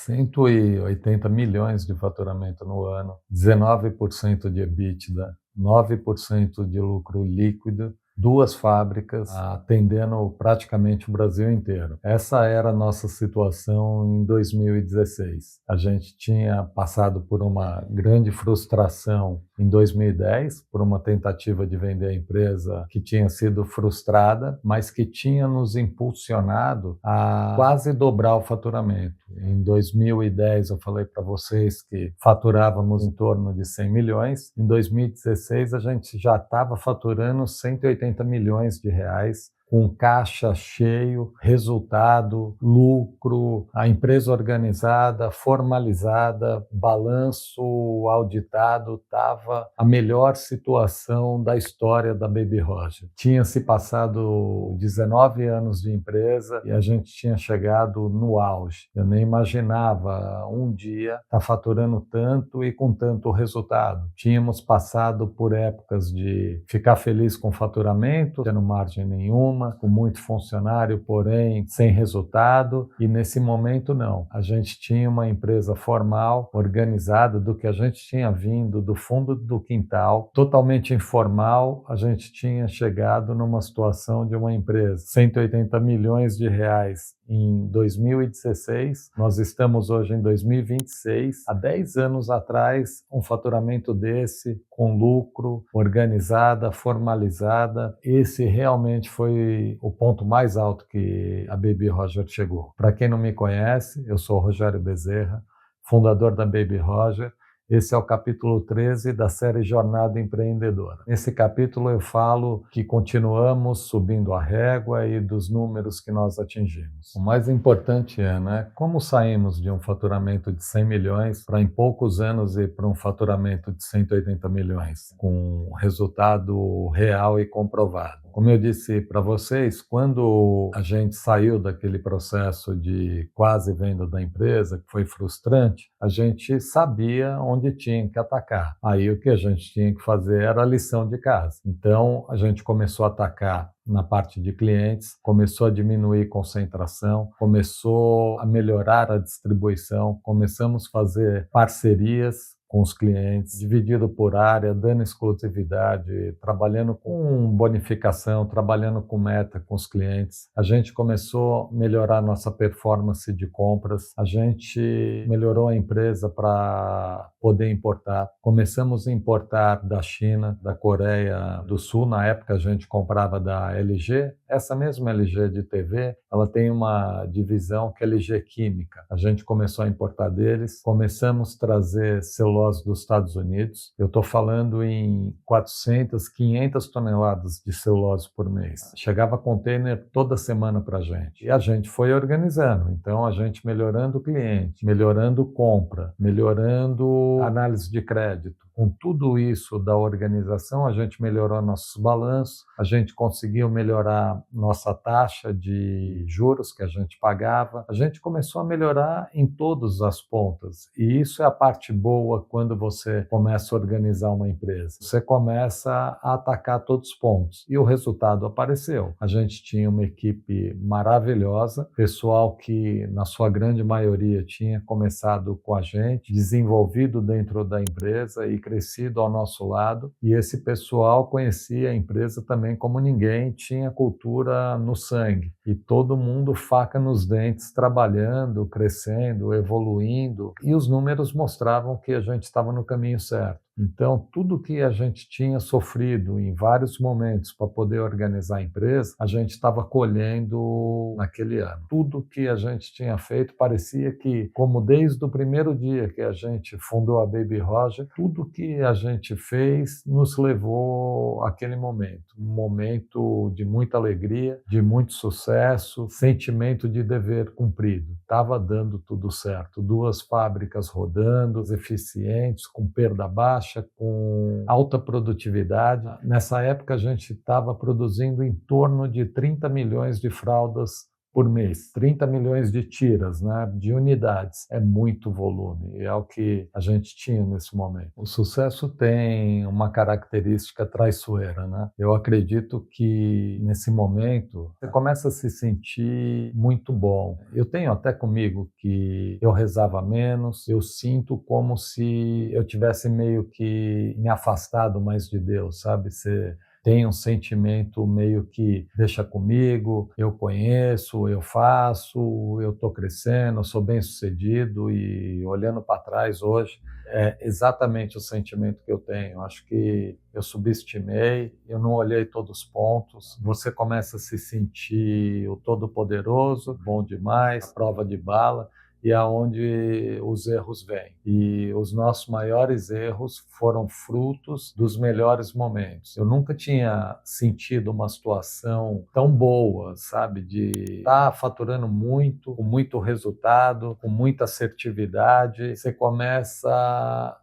180 milhões de faturamento no ano, 19% de EBITDA, 9% de lucro líquido, 2 fábricas, atendendo praticamente o Brasil inteiro. Essa era a nossa situação em 2016. A gente tinha passado por uma grande frustração em 2010, por uma tentativa de vender a empresa que tinha sido frustrada, mas que tinha nos impulsionado a quase dobrar o faturamento. Em 2010, eu falei para vocês que faturávamos em torno de 100 milhões. Em 2016, a gente já estava faturando 180 milhões de reais, com caixa cheio, resultado, lucro, a empresa organizada, formalizada, balanço auditado, estava a melhor situação da história da Baby Roger. Tinha se passado 19 anos de empresa e a gente tinha chegado no auge. Eu nem imaginava um dia estar faturando tanto e com tanto resultado. Tínhamos passado por épocas de ficar feliz com o faturamento, tendo margem nenhuma, com muito funcionário, porém sem resultado, e nesse momento não. A gente tinha uma empresa formal, organizada, do que a gente tinha vindo do fundo do quintal, totalmente informal. A gente tinha chegado numa situação de uma empresa, 180 milhões de reais em 2016, nós estamos hoje em 2026, há 10 anos atrás, um faturamento desse, com lucro, organizada, formalizada, esse realmente foi o ponto mais alto que a Baby Roger chegou. Para quem não me conhece, eu sou o Rogério Bezerra, fundador da Baby Roger. Esse é o capítulo 13 da série Jornada Empreendedora. Nesse capítulo eu falo que continuamos subindo a régua e dos números que nós atingimos. O mais importante é, como saímos de um faturamento de 100 milhões para em poucos anos ir para um faturamento de 180 milhões, com resultado real e comprovado. Como eu disse para vocês, quando a gente saiu daquele processo de quase venda da empresa, que foi frustrante, a gente sabia onde tinha que atacar. Aí o que a gente tinha que fazer era a lição de casa. Então a gente começou a atacar na parte de clientes, começou a diminuir concentração, começou a melhorar a distribuição, começamos a fazer parcerias com os clientes, dividido por área, dando exclusividade, trabalhando com bonificação, trabalhando com meta com os clientes. A gente começou a melhorar nossa performance de compras, a gente melhorou a empresa para poder importar. Começamos a importar da China, da Coreia do Sul, na época a gente comprava da LG, essa mesma LG de TV, ela tem uma divisão que é LG Química. A gente começou a importar deles, começamos a trazer celulose dos Estados Unidos. Eu estou falando em 400, 500 toneladas de celulose por mês. Chegava container toda semana para a gente. E a gente foi organizando. Então, a gente melhorando o cliente, melhorando compra, melhorando análise de crédito. Com tudo isso da organização, a gente melhorou nossos balanços, a gente conseguiu melhorar nossa taxa de juros que a gente pagava, a gente começou a melhorar em todas as pontas. E isso é a parte boa quando você começa a organizar uma empresa. Você começa a atacar todos os pontos. E o resultado apareceu. A gente tinha uma equipe maravilhosa, pessoal que, na sua grande maioria, tinha começado com a gente, desenvolvido dentro da empresa e crescido ao nosso lado, e esse pessoal conhecia a empresa também como ninguém, tinha cultura no sangue, e todo mundo faca nos dentes, trabalhando, crescendo, evoluindo, e os números mostravam que a gente estava no caminho certo. Então, tudo que a gente tinha sofrido em vários momentos para poder organizar a empresa, a gente estava colhendo naquele ano. Tudo que a gente tinha feito parecia que, como desde o primeiro dia que a gente fundou a Baby Roger, tudo que a gente fez nos levou àquele momento. Um momento de muita alegria, de muito sucesso, sentimento de dever cumprido. Estava dando tudo certo. 2 fábricas rodando, eficientes, com perda baixa, com alta produtividade. Nessa época, a gente estava produzindo em torno de 30 milhões de fraldas por mês, 30 milhões de tiras, né, de unidades. É muito volume, é o que a gente tinha nesse momento. O sucesso tem uma característica traiçoeira, né? Eu acredito que nesse momento você começa a se sentir muito bom. Eu tenho até comigo que eu rezava menos, eu sinto como se eu tivesse meio que me afastado mais de Deus, sabe? Você tem um sentimento meio que deixa comigo, eu conheço, eu faço, eu estou crescendo, eu sou bem-sucedido e olhando para trás hoje, é exatamente o sentimento que eu tenho. Acho que eu subestimei, eu não olhei todos os pontos. Você começa a se sentir o todo-poderoso, bom demais, a prova de bala, e aonde os erros vêm. E os nossos maiores erros foram frutos dos melhores momentos. Eu nunca tinha sentido uma situação tão boa, sabe, de estar faturando muito, com muito resultado, com muita assertividade. Você começa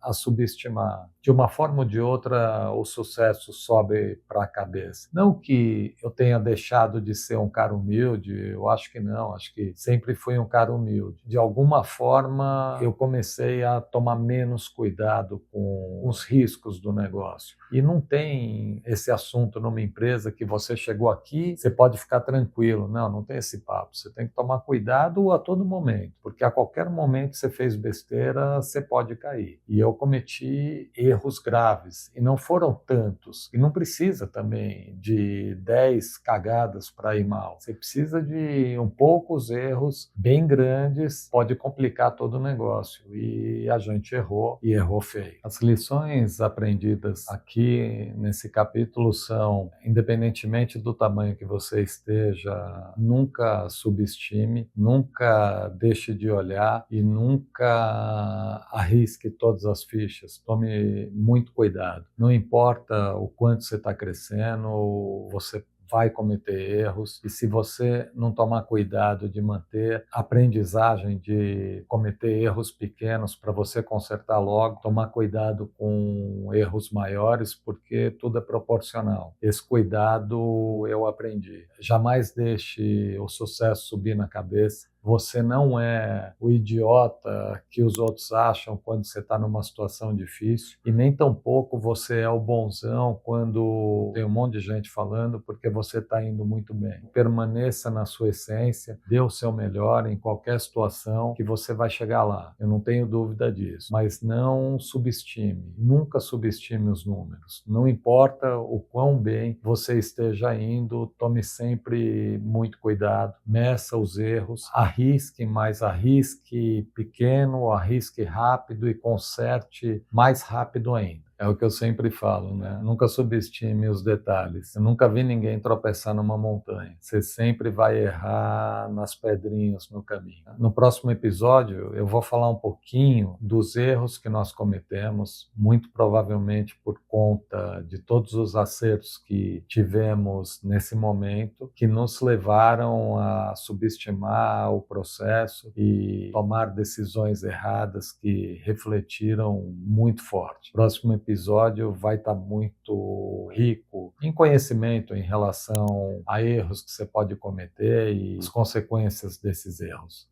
a subestimar. De uma forma ou de outra, o sucesso sobe para a cabeça. Não que eu tenha deixado de ser um cara humilde, eu acho que não, acho que sempre fui um cara humilde. De alguma forma, eu comecei a tomar menos cuidado com os riscos do negócio. E não tem esse assunto numa empresa que você chegou aqui, você pode ficar tranquilo. Não, não tem esse papo. Você tem que tomar cuidado a todo momento, porque a qualquer momento que você fez besteira, você pode cair. E eu cometi erros graves, e não foram tantos. E não precisa também de 10 cagadas para ir mal. Você precisa de poucos erros bem grandes, pode complicar todo o negócio. E a gente errou, e errou feio. As lições aprendidas aqui nesse capítulo são, independentemente do tamanho que você esteja, nunca subestime, nunca deixe de olhar e nunca arrisque todas as fichas. Tome muito cuidado. Não importa o quanto você está crescendo, você vai cometer erros, e se você não tomar cuidado de manter a aprendizagem de cometer erros pequenos para você consertar logo, tomar cuidado com erros maiores, porque tudo é proporcional. Esse cuidado eu aprendi. Jamais deixe o sucesso subir na cabeça. Você não é o idiota que os outros acham quando você está numa situação difícil, e nem tampouco você é o bonzão quando tem um monte de gente falando, porque você está indo muito bem. Permaneça na sua essência, dê o seu melhor em qualquer situação, que você vai chegar lá. Eu não tenho dúvida disso. Mas não subestime, nunca subestime os números. Não importa o quão bem você esteja indo, tome sempre muito cuidado, meça os erros, arrisque, mas arrisque pequeno, arrisque rápido e conserte mais rápido ainda. É o que eu sempre falo, né? Nunca subestime os detalhes. Eu nunca vi ninguém tropeçar numa montanha. Você sempre vai errar nas pedrinhas no caminho. No próximo episódio, eu vou falar um pouquinho dos erros que nós cometemos, muito provavelmente por conta de todos os acertos que tivemos nesse momento, que nos levaram a subestimar o processo e tomar decisões erradas que refletiram muito forte. Próximo episódio vai estar muito rico em conhecimento em relação a erros que você pode cometer e as consequências desses erros.